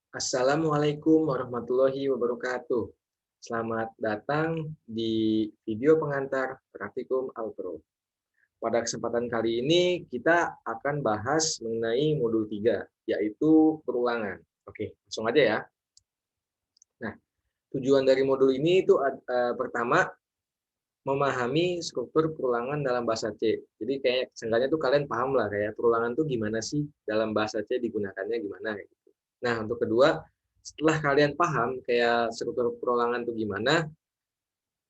Assalamualaikum warahmatullahi wabarakatuh. Selamat datang di video pengantar praktikum Alpro. Pada kesempatan kali ini kita akan bahas mengenai modul 3, yaitu perulangan. Oke, langsung aja ya. Nah, tujuan dari modul ini itu pertama memahami struktur perulangan dalam bahasa C. Jadi kayak seenggaknya tuh kalian paham lah kayak perulangan tuh gimana sih dalam bahasa C digunakannya gimana gitu. Nah, untuk kedua, setelah kalian paham kayak struktur perulangan tuh gimana,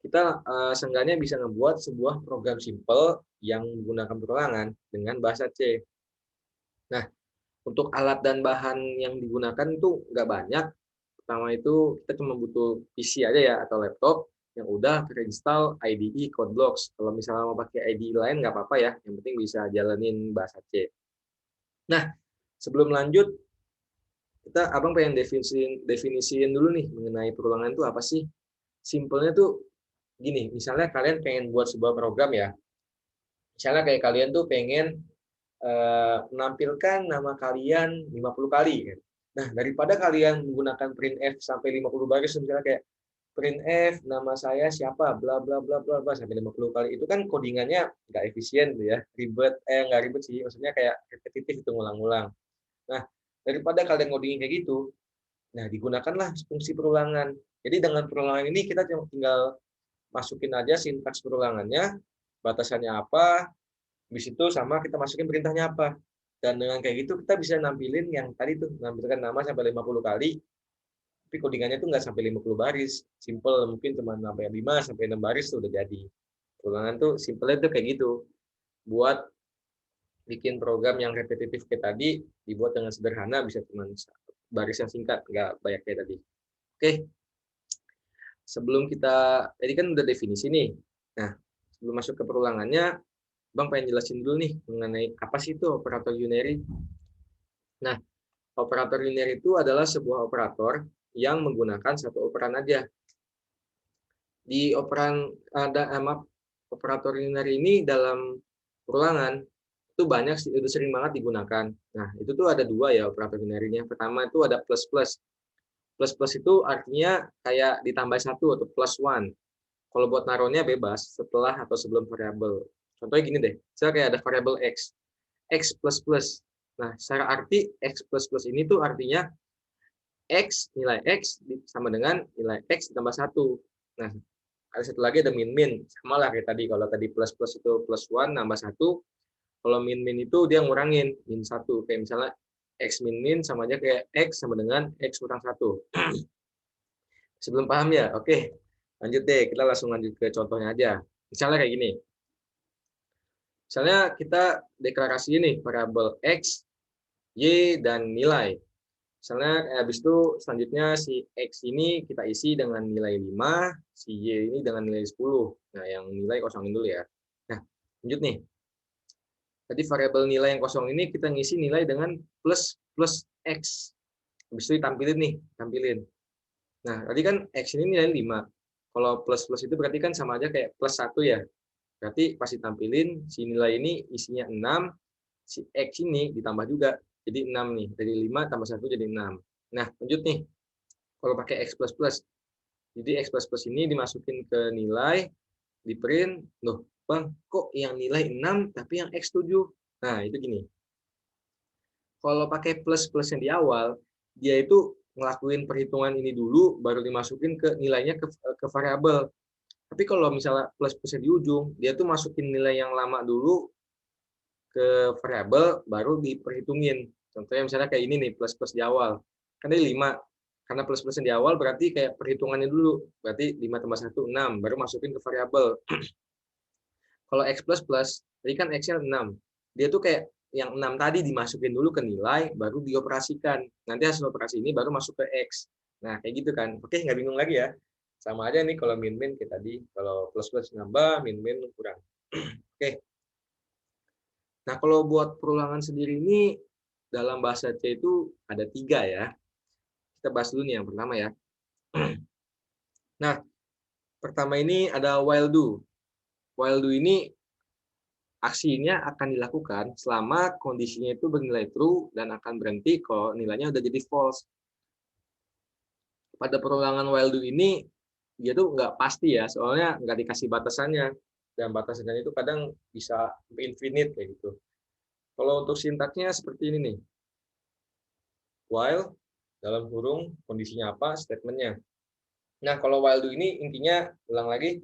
kita seenggaknya bisa ngebuat sebuah program simple yang menggunakan perulangan dengan bahasa C. Nah, untuk alat dan bahan yang digunakan tuh nggak banyak. Pertama itu kita cuma butuh PC aja ya atau laptop yang udah terinstall IDE CodeBlocks. Kalau misalnya mau pakai IDE lain nggak apa-apa ya, yang penting bisa jalanin bahasa C. Nah, sebelum lanjut, abang pengen definisiin dulu nih mengenai perulangan itu apa sih? Simpelnya tuh gini, misalnya kalian pengen buat sebuah program ya, misalnya kayak kalian tuh pengen menampilkan nama kalian 50 kali kan. Nah, daripada kalian menggunakan printf sampai 50 baris misalnya kayak printf nama saya siapa bla bla bla bla bla sampai 50 kali itu kan codingannya nggak efisien tuh ya, ribet nggak ribet sih, maksudnya kayak repetitif itu ngulang-ngulang. Nah, daripada kalian ngodingin kayak gitu, nah digunakanlah fungsi perulangan. Jadi dengan perulangan ini kita tinggal masukin aja sintaks perulangannya, batasannya apa, habis itu sama kita masukin perintahnya apa. Dan dengan kayak gitu kita bisa nampilin yang tadi tuh, nampilkan nama sampai 50 kali, tapi codingannya tuh nggak sampai 50 baris. Simple, mungkin cuma sampai 5 sampai 6 baris tuh udah jadi. Perulangan tuh simple tuh kayak gitu. Buat bikin program yang repetitif kayak tadi, dibuat dengan sederhana, bisa cuma baris yang singkat, nggak banyak kayak tadi. Oke, sebelum kita, tadi kan udah definisi nih. Nah, sebelum masuk ke perulangannya, Bang pengen jelasin dulu nih mengenai apa sih itu operator unary. Nah, operator unary itu adalah sebuah operator yang menggunakan satu operan aja. Di operan ada operator unary ini dalam perulangan itu banyak sih, itu sering banget digunakan. Nah, itu tuh ada dua ya operator unary-nya. Pertama itu ada plus plus. Plus plus itu artinya kayak ditambah satu atau plus one. Kalau buat naruhnya bebas setelah atau sebelum variabel. Contohnya gini deh, saya kayak ada variabel x, x plus plus. Nah, secara arti x plus plus ini tuh artinya x, nilai x sama dengan nilai x ditambah satu. Nah, ada satu lagi ada min min, sama lah kayak tadi. Kalau tadi plus plus itu plus one nambah satu, kalau min min itu dia ngurangin min satu. Kayak misalnya x min min sama aja kayak x sama dengan x kurang satu. Sebelum paham ya? Oke, lanjut deh. Kita langsung lanjut ke contohnya aja. Misalnya kayak gini. Misalnya kita deklarasi ini variabel x, y, dan nilai. Misalnya habis itu selanjutnya si x ini kita isi dengan nilai 5, si y ini dengan nilai 10. Nah, yang nilai kosongin dulu ya. Nah, lanjut nih. Tadi variabel nilai yang kosong ini kita ngisi nilai dengan plus plus x. Habis itu ditampilin nih, tampilin. Nah, tadi kan x ini nilai 5. Kalau plus plus itu berarti kan sama aja kayak plus 1 ya. Berarti pasti tampilin si nilai ini isinya 6, si X ini ditambah juga. Jadi 6 nih, dari 5 tambah 1 jadi 6. Nah, lanjut nih. Kalau pakai X++. Jadi X++ ini dimasukin ke nilai, di print. Loh, Bang, kok yang nilai 6 tapi yang X 7? Nah, itu gini. Kalau pakai plus-plus yang di awal, dia itu ngelakuin perhitungan ini dulu, baru dimasukin ke nilainya ke variabel. Tapi kalau misalnya plus-plusnya di ujung, dia tuh masukin nilai yang lama dulu ke variabel, baru diperhitungin. Contohnya misalnya kayak ini nih, plus-plus di awal. Kan ini 5. Karena plus-plusnya di awal berarti kayak perhitungannya dulu. Berarti 5 tambah 1, 6. Baru masukin ke variabel. Kalau X++, tadi kan X-nya 6. Dia tuh kayak yang 6 tadi dimasukin dulu ke nilai, baru dioperasikan. Nanti hasil operasi ini baru masuk ke X. Nah, kayak gitu kan. Oke, nggak bingung lagi ya. Sama aja nih kalau min-min kayak tadi. Kalau plus-plus nambah, min-min kurang. Oke. Nah, kalau buat perulangan sendiri ini, dalam bahasa C itu ada 3 ya. Kita bahas dulu nih yang pertama ya. Nah, pertama ini ada while do. While do ini aksinya akan dilakukan selama kondisinya itu bernilai true dan akan berhenti kalau nilainya udah jadi false. pada perulangan while do ini dia tuh nggak pasti ya, soalnya nggak dikasih batasannya, dan batasannya itu kadang bisa infinite kayak gitu. Kalau untuk sintaksnya seperti ini nih, while dalam kurung kondisinya apa, statementnya. Nah kalau while do ini intinya ulang lagi,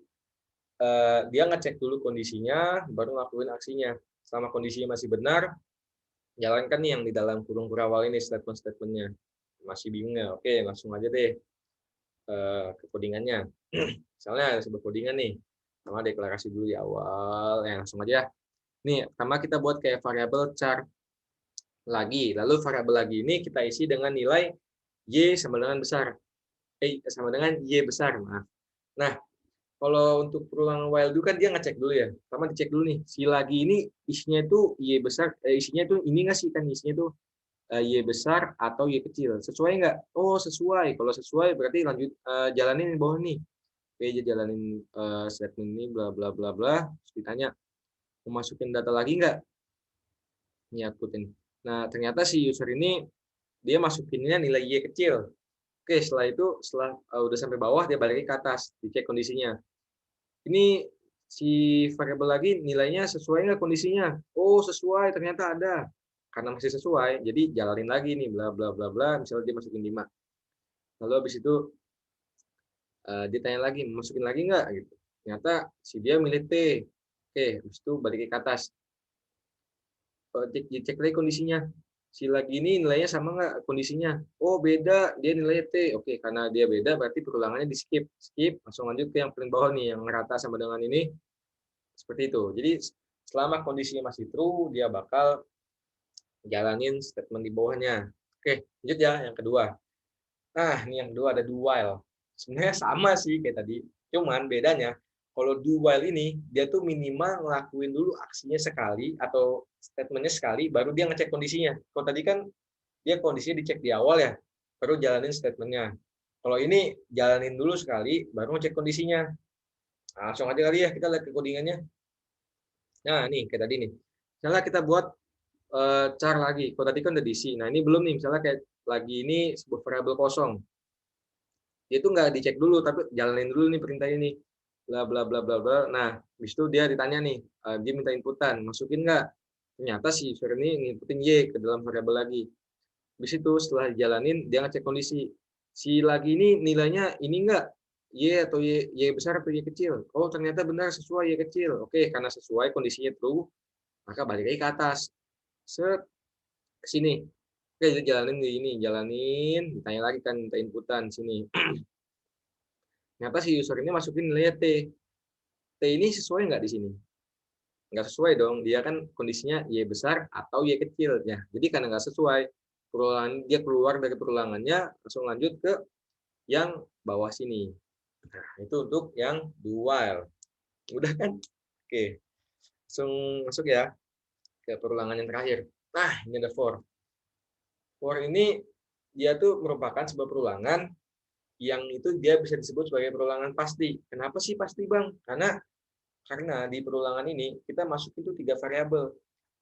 dia ngecek dulu kondisinya, baru ngelakuin aksinya. Selama kondisinya masih benar, jalankan nih yang di dalam kurung kurawal ini statement-statementnya. Masih bingung ya? Oke, langsung aja deh ke codingannya. Misalnya ada sebuah codingan nih, sama deklarasi dulu di awal. Ya, langsung aja. Nih, pertama kita buat kayak variabel char lagi. Lalu variabel lagi ini kita isi dengan nilai y sama dengan besar. Sama dengan y besar, maaf. Nah, kalau untuk perulangan while do kan dia ngecek dulu ya. Pertama dicek dulu nih, si lagi ini isinya itu y besar, isinya itu ini nggak sih kan isinya itu y besar atau y kecil. Sesuai nggak? Oh, sesuai. Kalau sesuai berarti lanjut jalanin di bawah nih. Oke, jadi jalanin statement ini bla bla bla bla. Terus ditanya, mau masukin data lagi nggak? Nyakutin. Nah, ternyata si user ini dia masukinnya nilai y kecil. Oke, setelah itu setelah udah sampai bawah dia balik ke atas, dicek kondisinya. Ini si variabel lagi nilainya sesuai nggak kondisinya? Oh, sesuai, ternyata ada. Karena masih sesuai, jadi jalanin lagi nih bla bla bla bla, misalnya dia masukin 5. Lalu habis itu ditanya lagi, masukin lagi nggak gitu. Ternyata si dia milih T. Oke, habis itu balik ke atas. Cek lagi kondisinya. Si lagi ini nilainya sama nggak kondisinya? Oh, beda, dia nilainya T. Oke, karena dia beda berarti perulangannya di skip. Skip, langsung lanjut ke yang paling bawah nih, yang rata sama dengan ini. Seperti itu. Jadi selama kondisinya masih true, dia bakal jalanin statement di bawahnya. Oke, lanjut ya yang kedua. Nah, ini yang kedua ada do while. Sebenarnya sama sih kayak tadi, cuman bedanya kalau do while ini dia tuh minimal ngelakuin dulu aksinya sekali atau statementnya sekali, baru dia ngecek kondisinya. Kalau tadi kan dia kondisinya dicek di awal ya, baru jalanin statementnya. Kalau ini jalanin dulu sekali, baru ngecek kondisinya. Nah, langsung aja kali ya kita lihat ke codingannya. Nah, nih kayak tadi nih. Misalnya kita buat char lagi. Kalau tadi kan udah diisi. Nah, ini belum nih. Misalnya kayak lagi ini sebuah variabel kosong. Dia tuh nggak dicek dulu, tapi jalanin dulu nih perintah ini. Bla bla bla bla bla. Nah, habis itu dia ditanya nih, dia minta inputan, masukin nggak? Ternyata si user ini nginputin Y ke dalam variabel lagi. Habis itu setelah dijalanin, dia ngecek kondisi. Si lagi ini nilainya ini enggak? Y atau Y besar atau Y kecil? Oh, ternyata benar sesuai Y kecil. Oke, karena sesuai kondisinya true, maka balik lagi ke atas. Set, ke sini. Oke, jadi jalanin di ini, jalanin, ditanya lagi kan minta inputan sini. Ternyata si user ini masukin nilai T. T ini sesuai nggak di sini? Nggak sesuai dong, dia kan kondisinya Y besar atau Y kecil. Ya, jadi karena nggak sesuai, dia keluar dari perulangannya, langsung lanjut ke yang bawah sini. Nah, itu untuk yang do while. Udah kan? Oke, langsung masuk ya ke perulangan yang terakhir. Nah, ini ada for. For ini dia tuh merupakan sebuah perulangan yang itu dia bisa disebut sebagai perulangan pasti. Kenapa sih pasti, Bang? Karena di perulangan ini kita masukin tuh 3 variabel.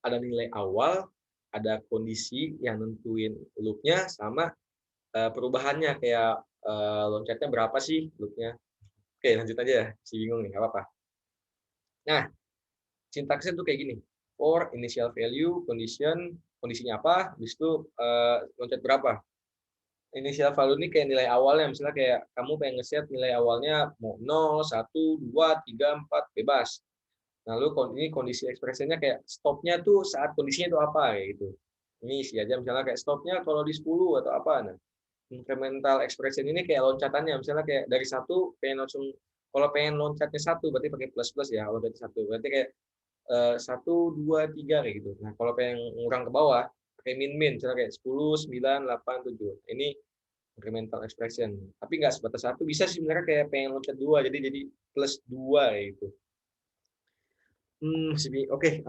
Ada nilai awal, ada kondisi yang nentuin loop-nya, sama perubahannya kayak loncatnya berapa sih loop-nya. Oke, lanjut aja ya. Si bingung nih, nggak apa-apa. Nah, sintaksnya tuh kayak gini. For initial value, condition, kondisinya apa, habis itu loncat berapa. Initial value ini kayak nilai awalnya, misalnya kayak kamu pengen nge-set nilai awalnya mau 0, 1, 2, 3, 4, bebas. Lalu ini kondisi ekspresinya kayak stopnya tuh saat kondisinya itu apa kayak gitu. Ini isi aja misalnya kayak stopnya kalau di 10 atau apa. Nah, incremental expression ini kayak loncatannya, misalnya kayak dari 1 pengen langsung, kalau pengen loncatnya 1 berarti pakai plus plus ya, loncatnya 1 berarti kayak 1, 2, 3 kayak gitu. Nah, kalau pengen ngurang ke bawah pakai min min, misalnya kayak 10, 9, 8, 7. Ini incremental expression. Tapi nggak sebatas 1, bisa sih sebenarnya kayak pengen loncat 2, jadi plus 2 gitu. Oke,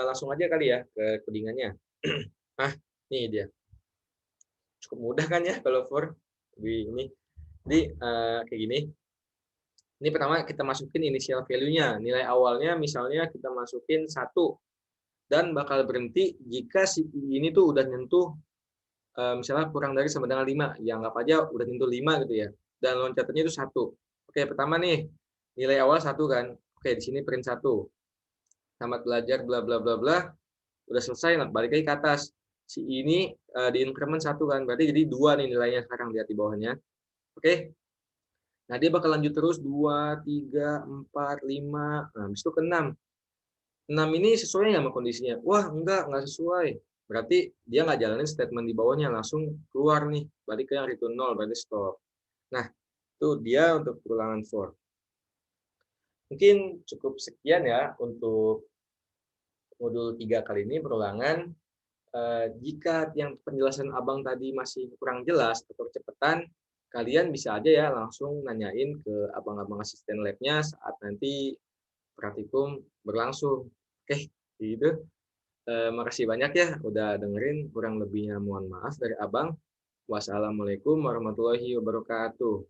langsung aja kali ya ke codingannya. Nah, nih dia. Cukup mudah kan ya kalau for ini. Jadi kayak gini. Ini pertama kita masukin initial value-nya. Nilai awalnya misalnya kita masukin 1 dan bakal berhenti jika si ini tuh udah nyentuh misalnya kurang dari sama dengan 5, ya anggap aja udah tentu 5 gitu ya, dan loncatannya itu satu. Oke, pertama nih, nilai awal satu kan. Oke, di sini print satu, tamat belajar bla bla bla bla, udah selesai, nah balik lagi ke atas. Si ini, di increment 1 kan, berarti jadi 2 nih nilainya sekarang, lihat di bawahnya. Oke. Nah, dia bakal lanjut terus 2, 3, 4, 5, nah habis itu ke 6. 6 ini sesuai nggak sama kondisinya? Wah, enggak sesuai. Berarti dia nggak jalanin statement di bawahnya, langsung keluar nih, balik ke yang return 0, berarti stop. Nah, itu dia untuk perulangan for. Mungkin cukup sekian ya untuk modul 3 kali ini perulangan. Jika yang penjelasan Abang tadi masih kurang jelas atau kecepatan, kalian bisa aja ya langsung nanyain ke abang-abang asisten labnya saat nanti praktikum berlangsung. Oke, gitu. Makasih banyak ya udah dengerin, kurang lebihnya mohon maaf dari Abang. Wassalamualaikum warahmatullahi wabarakatuh.